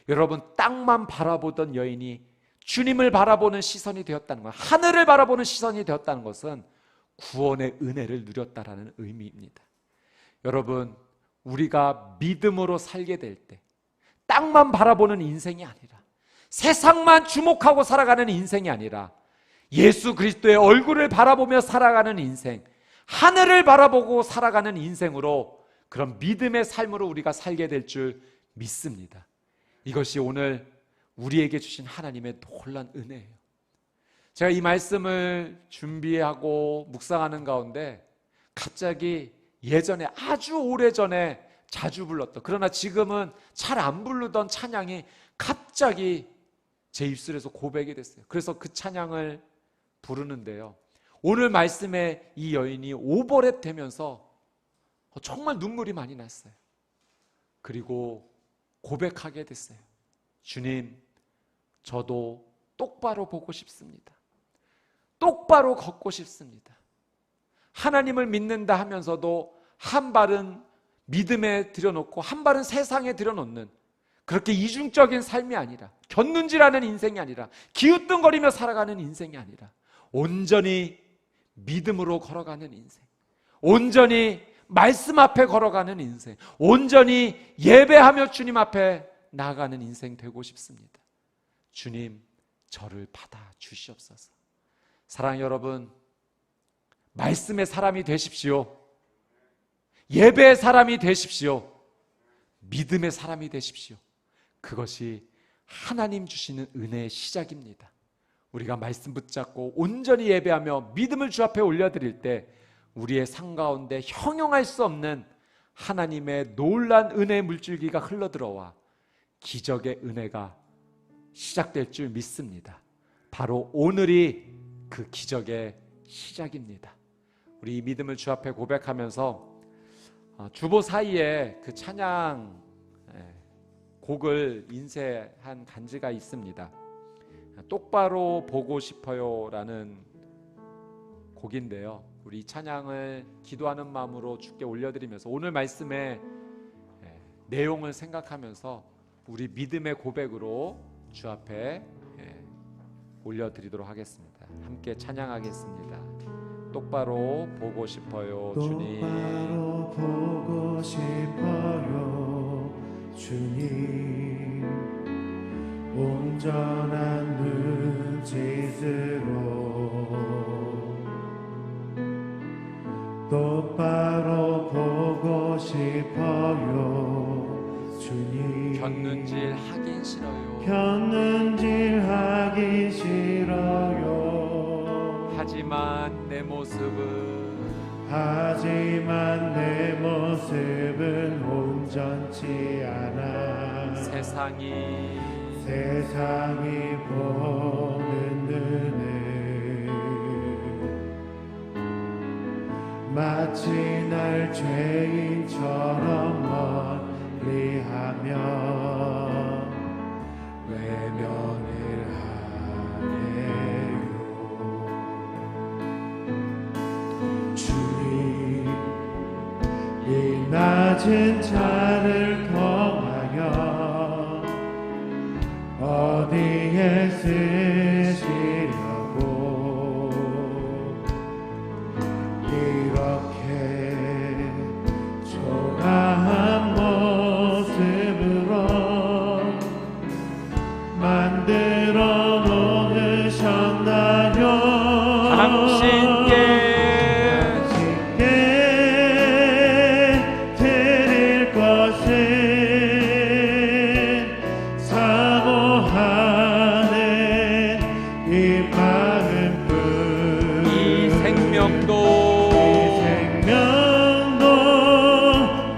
여러분, 땅만 바라보던 여인이 주님을 바라보는 시선이 되었다는 것, 하늘을 바라보는 시선이 되었다는 것은 구원의 은혜를 누렸다라는 의미입니다. 여러분, 우리가 믿음으로 살게 될 때 땅만 바라보는 인생이 아니라, 세상만 주목하고 살아가는 인생이 아니라 예수 그리스도의 얼굴을 바라보며 살아가는 인생, 하늘을 바라보고 살아가는 인생으로, 그런 믿음의 삶으로 우리가 살게 될 줄 믿습니다. 이것이 오늘 우리에게 주신 하나님의 놀라운 은혜예요. 제가 이 말씀을 준비하고 묵상하는 가운데 갑자기 예전에, 아주 오래전에 자주 불렀던, 그러나 지금은 잘 안 부르던 찬양이 갑자기 제 입술에서 고백이 됐어요. 그래서 그 찬양을 부르는데요, 오늘 말씀에 이 여인이 오버랩 되면서 정말 눈물이 많이 났어요. 그리고 고백하게 됐어요. 주님, 저도 똑바로 보고 싶습니다. 똑바로 걷고 싶습니다. 하나님을 믿는다 하면서도 한 발은 믿음에 들여놓고 한 발은 세상에 들여놓는, 그렇게 이중적인 삶이 아니라, 곁눈질하는 인생이 아니라, 기웃뚱거리며 살아가는 인생이 아니라 온전히 믿음으로 걸어가는 인생, 온전히 말씀 앞에 걸어가는 인생, 온전히 예배하며 주님 앞에 나아가는 인생 되고 싶습니다. 주님, 저를 받아 주시옵소서. 사랑하는 여러분, 말씀의 사람이 되십시오. 예배의 사람이 되십시오. 믿음의 사람이 되십시오. 그것이 하나님 주시는 은혜의 시작입니다. 우리가 말씀 붙잡고 온전히 예배하며 믿음을 주 앞에 올려드릴 때 우리의 삶 가운데 형용할 수 없는 하나님의 놀란 은혜의 물줄기가 흘러들어와 기적의 은혜가 시작될 줄 믿습니다. 바로 오늘이 그 기적의 시작입니다. 우리 이 믿음을 주 앞에 고백하면서 주보 사이에 그 찬양 곡을 인쇄한 간지가 있습니다. 똑바로 보고 싶어요 라는 곡인데요, 우리 이 찬양을 기도하는 마음으로 주께 올려드리면서 오늘 말씀의 내용을 생각하면서 우리 믿음의 고백으로 주 앞에 올려드리도록 하겠습니다. 함께 찬양하겠습니다. 똑바로 보고 싶어요 주님. 똑바로 보고 싶어요 주님. 온전한 눈짓으로 똑바로 보고 싶어요 주님. 곁눈질 하긴 싫어요. 곁눈질 하기 싫어요. 하지만 내 모습은 온전치 않아. 세상이 보는 눈에 마치 날 죄인처럼 멀리하며 외면을 하네요. 주님, 이 낮은 자를 통하여 어디에 쓰시려고 이렇게 초라한 모습으로 만들어 놓으셨나요? 당신께 드릴 것은 사모하는 이 마음뿐. 이 생명도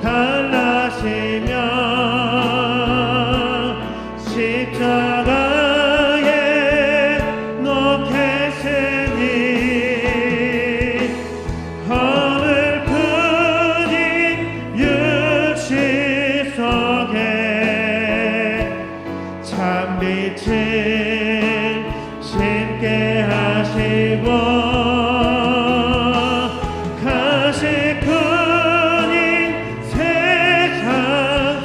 달라시며 십자가에 놓겠으니 허물뿐인 육신 속에 참빛을 심게 하시고 가시꾼인 세상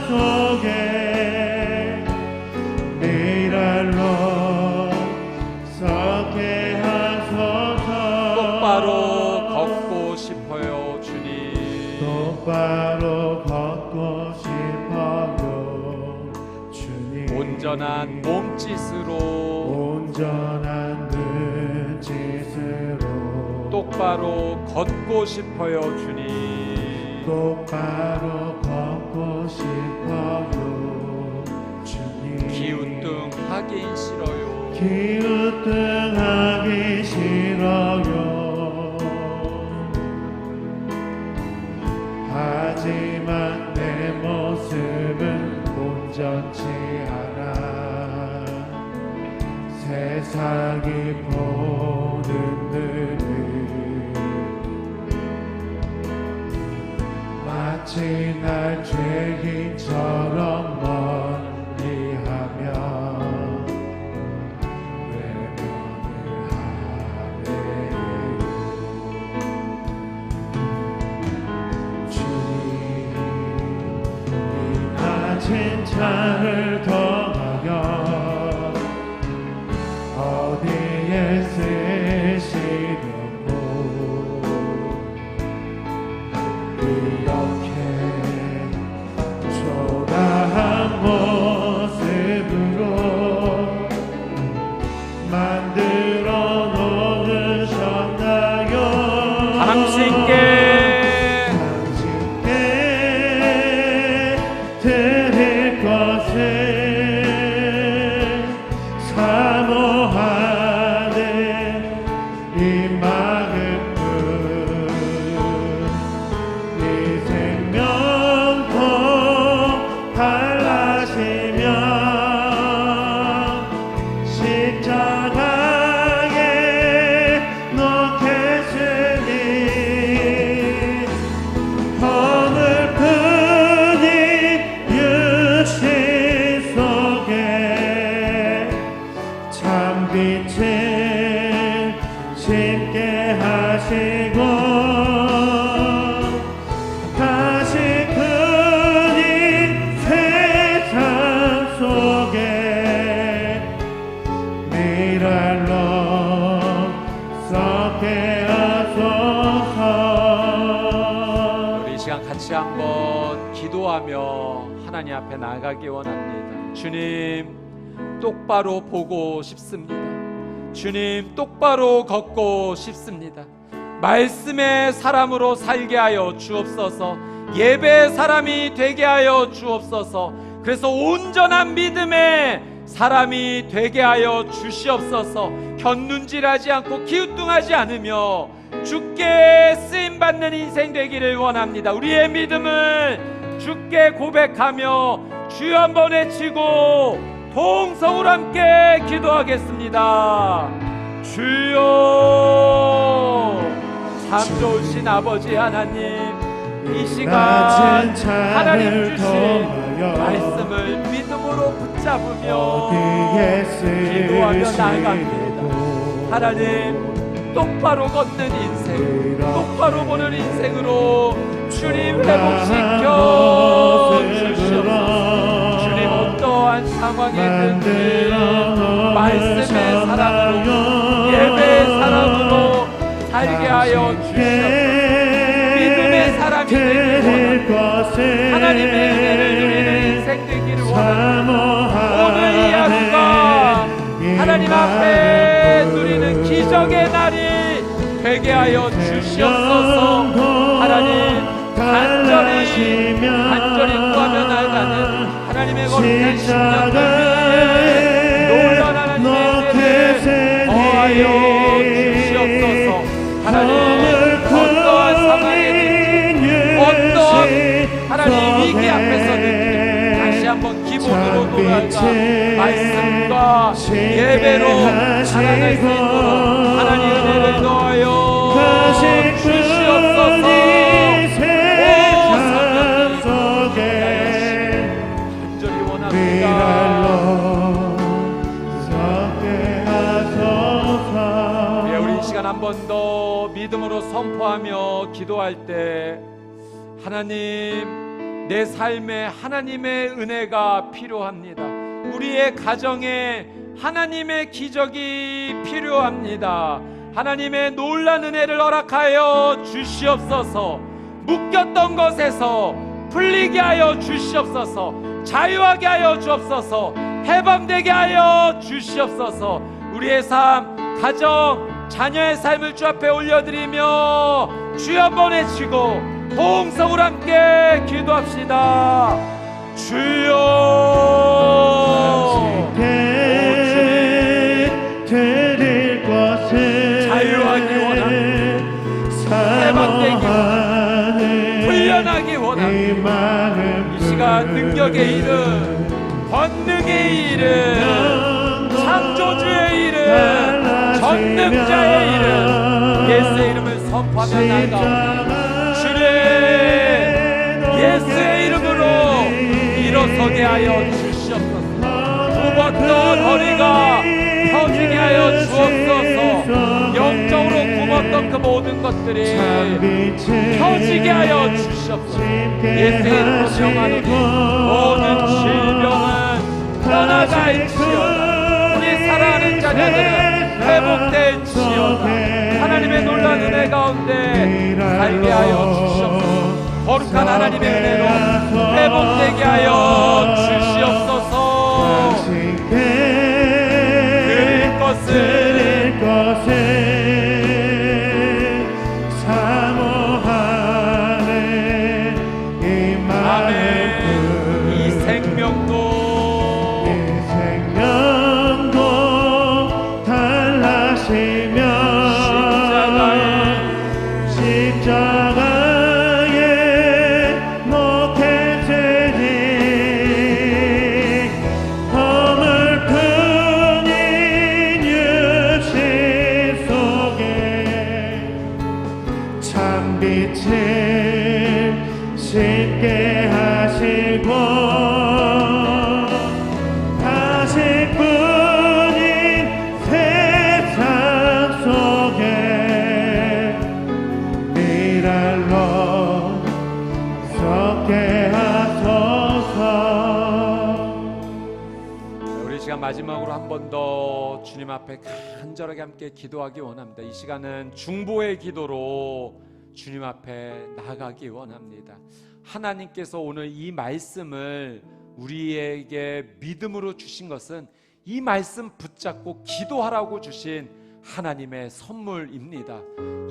속에 미랄로 썩게 하소서. 똑바로 걷고 싶어요 주님. 똑바로 걷고 싶어요 주님. 온전한 몸짓으로 똑바로 걷고 싶어요 주님. 똑바로 걷고 싶어요 주님. 기우뚱하긴 싫어요. 기우뚱하기 싫어요. 하지만 내 모습은 온전치 않아. 세상이 보는 눈을 마치 날 죄인처럼 멀리하며 외면을 하네요. 주님, 이 낮은 자를 통하여 어디에 쓰시려고 이렇게 초라한 모습으로 만들어 놓으셨나요? 당신께 드릴 것은 다시 그린 세상 속에 미랄로 썩게 하소서. 우리 이 시간 같이 한번 기도하며 하나님 앞에 나가기 원합니다. 주님, 똑바로 보고 싶습니다. 주님, 똑바로 걷고 싶습니다. 말씀의 사람으로 살게 하여 주옵소서. 예배의 사람이 되게 하여 주옵소서. 그래서 온전한 믿음의 사람이 되게 하여 주시옵소서. 곁눈질하지 않고 기우뚱하지 않으며 주께 쓰임받는 인생 되기를 원합니다. 우리의 믿음을 주께 고백하며 주여 한번 외치고 동성으로 함께 기도하겠습니다. 주여, 참 좋으신 아버지 하나님, 이 시간 하나님 주신 말씀을 믿음으로 붙잡으며 기도하며 나아갑니다. 하나님, 똑바로 걷는 인생, 똑바로 보는 인생으로 주님 회복시켜 주시옵소서. 주님, 어떠한 상황이든지 말씀의 사람으로, 예배의 사람으로 살게 하여 주시옵소서. 믿음의 사람이 되기를 원합니다. 하나님의 은혜를 누리는 인생 되기를 원합니다. 오늘 이 하루가 하나님 앞에 누리는 기적의 날이 되게 하여 주시옵소서. 하나님, 간절히 구하며 나아가는 하나님의 거룩한 심령들 위해 놀라운 하나님의 은혜를 더하여 주시옵소서. 하나님, 어떠한 상황이든지 어떠한 하나님 위기 앞에서든지 다시 한번 기본으로 돌아가 말씀과 예배로 살아갈 수 있도록 하나님 은혜를 더하여 주시옵소서. 간절히 원합니다. 우리 이 시간 한 번 더 믿음으로 선포하며 기도할 때, 하나님, 내 삶에 하나님의 은혜가 필요합니다. 우리의 가정에 하나님의 기적이 필요합니다. 하나님의 놀라운 은혜를 허락하여 주시옵소서. 묶였던 것에서 풀리게 하여 주시옵소서. 자유하게 하여 주옵소서. 해방되게 하여 주시옵소서. 우리의 삶, 가정, 자녀의 삶을 주 앞에 올려드리며 주여 한번 외치고 동성으로 함께 기도합시다. 주여, 드릴 것을 자유하기 원합니다. 해방되기 원합니다. 풀려나기 원합니다. 이 시간 능력의 이름, 권능의 이름, 창조주의 이름, 전능자의 이름, 예수의 이름을 선포하며 나아가옵니다. 주님, 예수의 이름으로 일어서게 하여 주시옵소서. 굽었던 허리가 펴지게 하여 주옵소서. 영적으로 굽었던 그 모든 것들이 펴지게 하여 주시옵소서. 예수의 이름으로 명하노니 모든 질병은 떠나갈지어다. 우리 사랑하는 자녀들은 회복될지어다. 하나님의 놀라운 은혜 가운데 살게 하여 주시옵소서. 거룩한 하나님의 은혜로 회복되게 하여 주시옵소서. 드릴 것을 사모하네. 이 마음, 이 생명도 달라시며 십자가에 못 깨지니 허물뿐인 육신 속에 참빛을 씻게 하시고 다시뿐인 세상 속에 마지막으로 한 번 더 주님 앞에 간절하게 함께 기도하기 원합니다. 이 시간은 중보의 기도로 주님 앞에 나가기 원합니다. 하나님께서 오늘 이 말씀을 우리에게 믿음으로 주신 것은 이 말씀 붙잡고 기도하라고 주신 하나님의 선물입니다.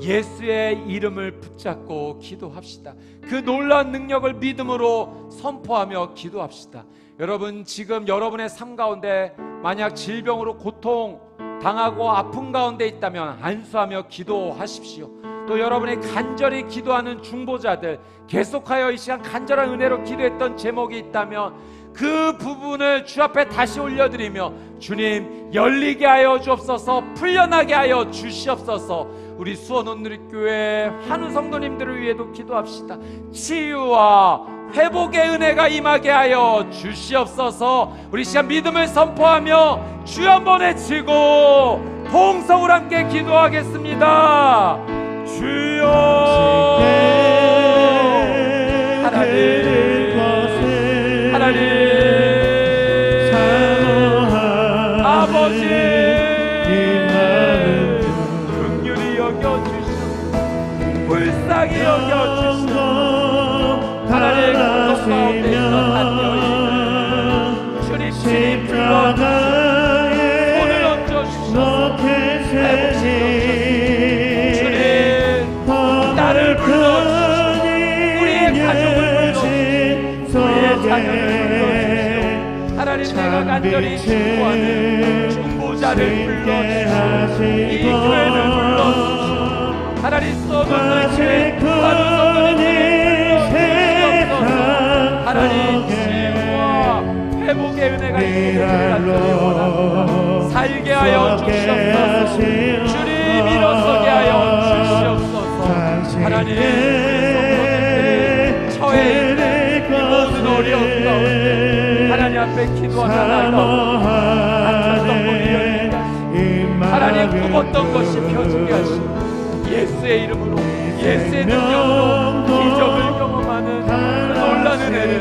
예수의 이름을 붙잡고 기도합시다. 그 놀라운 능력을 믿음으로 선포하며 기도합시다. 여러분, 지금 여러분의 삶 가운데 만약 질병으로 고통 당하고 아픈 가운데 있다면 안수하며 기도하십시오. 또 여러분이 간절히 기도하는 중보자들, 계속하여 이 시간 간절한 은혜로 기도했던 제목이 있다면 그 부분을 주 앞에 다시 올려드리며 주님 열리게 하여 주옵소서, 풀려나게 하여 주시옵소서. 우리 수원온누리교회 한우 성도님들을 위해도 기도합시다. 치유와 회복의 은혜가 임하게 하여 주시옵소서. 우리 시간 믿음을 선포하며 주 한번 외치고 통성을 함께 기도하겠습니다. 주여 하나님 아버지 긍휼히 여겨주시옵소서. 불쌍히 여겨주시옵소서. 하나님 공동 가운데 있던 한 여인을 주님 불러주시옵소서. 손을 얹어주시옵소서. 주님 나를 불러주시옵소서. 우리의 가족을 불러주시옵소서. 우리의 자녀를 불러주시옵소서. 하나님 내가 간절히 중보하는 중보자를 불러주시옵소서. 이 교회를 불러주시옵소서. 하나님 써놓는 교회 하루 성도님들 불러주시옵소서. 하나님 치유와 회복의 은혜가 있기를 간절히 원합니다. 살게 하여 주시옵소서. 주님 일어서게 하여 주시옵소서. 하나님 우리 성도님들이 처해 있는 이 모든 어려움 가운데 하나님 앞에 기도하며 나아가고 다쳤던 문이 열리게 하시고 하나님 굽었던 것이 펴지게 하시고 예수의 이름으로 예수의 능력으로 기적을 경험하는 그 놀라운 은혜를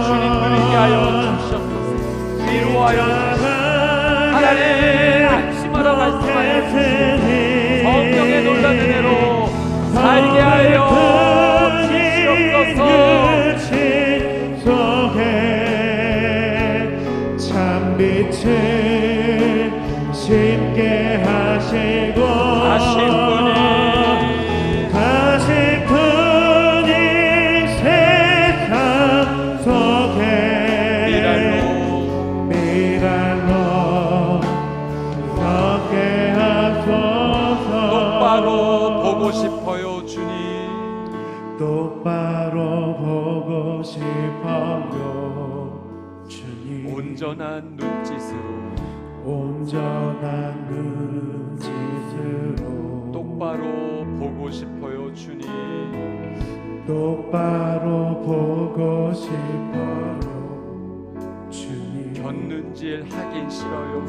주님 누리게 하여 주시옵소서. 위로하여 주시옵소서. 하나님 안심하라 말씀하여 주시옵소서. 성령의 놀라운 은혜로 살게 하여 주시옵소서. 빛을 심게 하시고 가신 분이 세상 속에 미랄로 섞게 하소서. 똑바로 보고 싶어요 주님. 똑바로 보고 싶어요 주님. 온전한 눈짓으로 똑바로 보고 싶어요 주님. 똑바로 보고 싶어요 주님. 곁눈질 하긴 싫어요.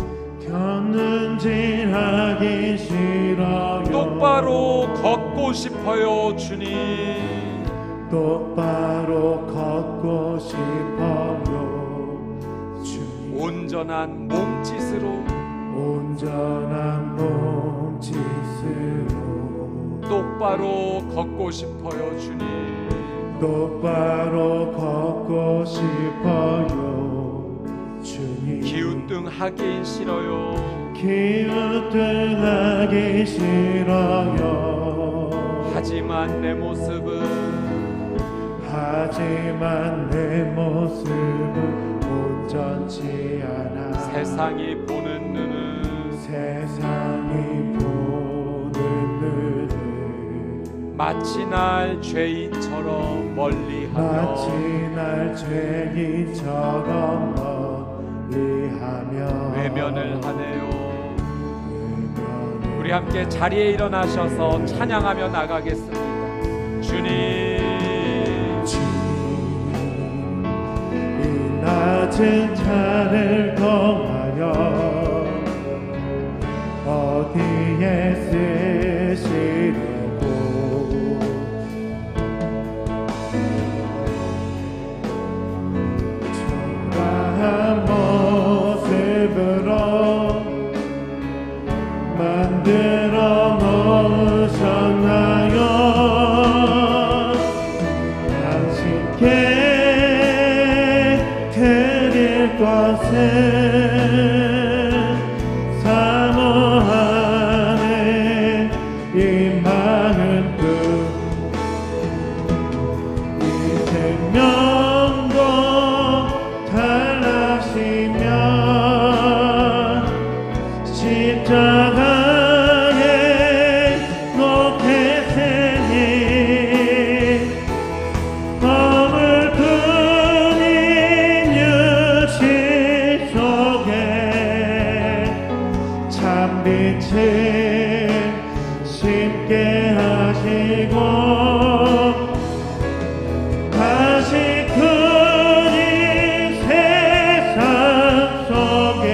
곁눈질 하긴 싫어요. 똑바로 걷고 싶어요 주님. 똑바로 걷고 싶어요 주님. 온전한 몸짓으로 똑바로 걷고 싶어요 주님. 똑바로 걷고 싶어요 주님. 기우뚱 하긴 싫어요. 기우뚱하기 싫어요. 하지만 내 모습은 온전치 않아. 세상이 보는 눈은 마치 날 죄인처럼 멀리하며 외면을 하네요. 우리 함께 자리에 일어나셔서 찬양하며 나가겠습니다. 주님 이 낮은 잔을 통하여 어디에 쓰시려고 초라한 모습으로 만들어 놓으셨나요? 당신께 드릴 것은 사모하네 이 많은 뜻 이 생명도 달라시면 십자가에 놓겠으니 머물 뿐인 육신 속에 참빛을 심게 하시고 다시 그리 세상 속에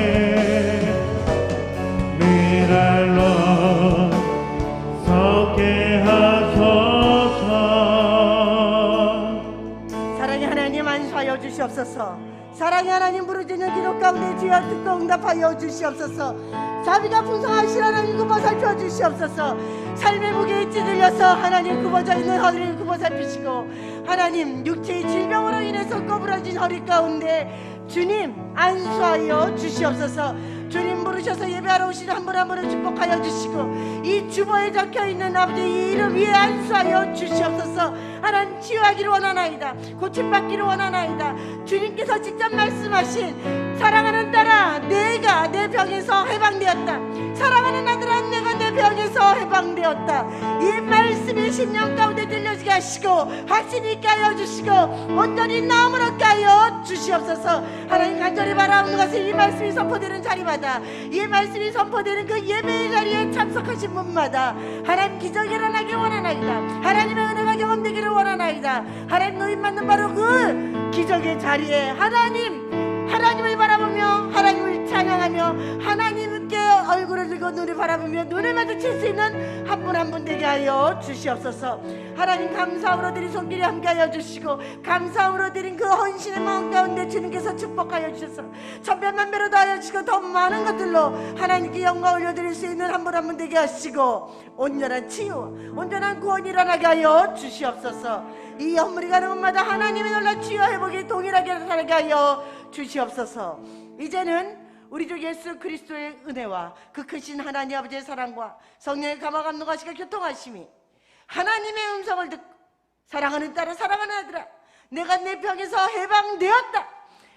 미랄로 섞게 하소서. 사랑의 하나님 안수하여 주시옵소서. 사랑의 하나님 부르짖는 기도 가운데 주여 듣고 응답하여 주시옵소서. 자비가 풍성하신 하나님 굽어 살펴 주시옵소서. 삶의 무게에 찌들려서 하나님 굽어져 있는 허리를 굽어 살피시고 하나님 육체의 질병으로 인해서 꼬부라진 허리 가운데 주님 안수하여 주시옵소서. 주님 부르셔서 예배하러 오신 한 분 한 분을 축복하여 주시고 이 주보에 적혀있는 아버지의 이름 위에 안수하여 주시옵소서. 하나님 치유하기를 원하나이다. 고침받기를 원하나이다. 주님께서 직접 말씀하신 사랑하는 딸아 내가 내 병에서 해방되었다. 사랑하는 아들아 내가 내 병에서 해방되었다. 이 말씀이 심령 가운데 들려지게 하시고 확신이 있게 하여 주시고 온전히 나음을 얻게 하여 주시옵소서. 하나님 간절히 바라오는 것은 이 말씀이 선포되는 자리마다 이 말씀이 선포되는 그 예배의 자리에 참석하신 분마다 하나님 기적이 일어나길 원하나이다. 하나님의 은혜가 경험되기를 원하나이다. 하나님 노임 받는 바로 그 기적의 자리에 하나님을 바라보며 하나님을 찬양하며 하나님께 얼굴을 들고 눈을 바라보며 눈을 마주칠 수 있는 한 분 한 분 되게 하여 주시옵소서. 하나님 감사함으로 드린 손길이 함께하여 주시고 감사함으로 드린 그 헌신의 마음 가운데 주님께서 축복하여 주셔서 천변만배로 더하여 주시고 더 많은 것들로 하나님께 영광 올려드릴 수 있는 한 분 한 분 되게 하시고 온전한 치유 온전한 구원이 일어나게 하여 주시옵소서. 이 헌물이 가는 곳마다 하나님의 놀라 치유 회복이 동일하게 나타나게 하여 주시옵소서. 이제는 우리 주 예수 그리스도의 은혜와 그 크신 하나님 아버지의 사랑과 성령의 감화 감동하시고 교통하심이 하나님의 음성을 듣고 사랑하는 딸아 사랑하는 아들아 내가 내 병에서 해방되었다.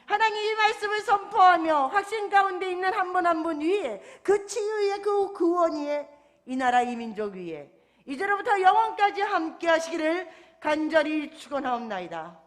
하나님 이 말씀을 선포하며 확신 가운데 있는 한 분 한 분 위에 그 치유 위에 그 구원 위에 이 나라 이 민족 위에 이제로부터 영원까지 함께 하시기를 간절히 축원하옵나이다.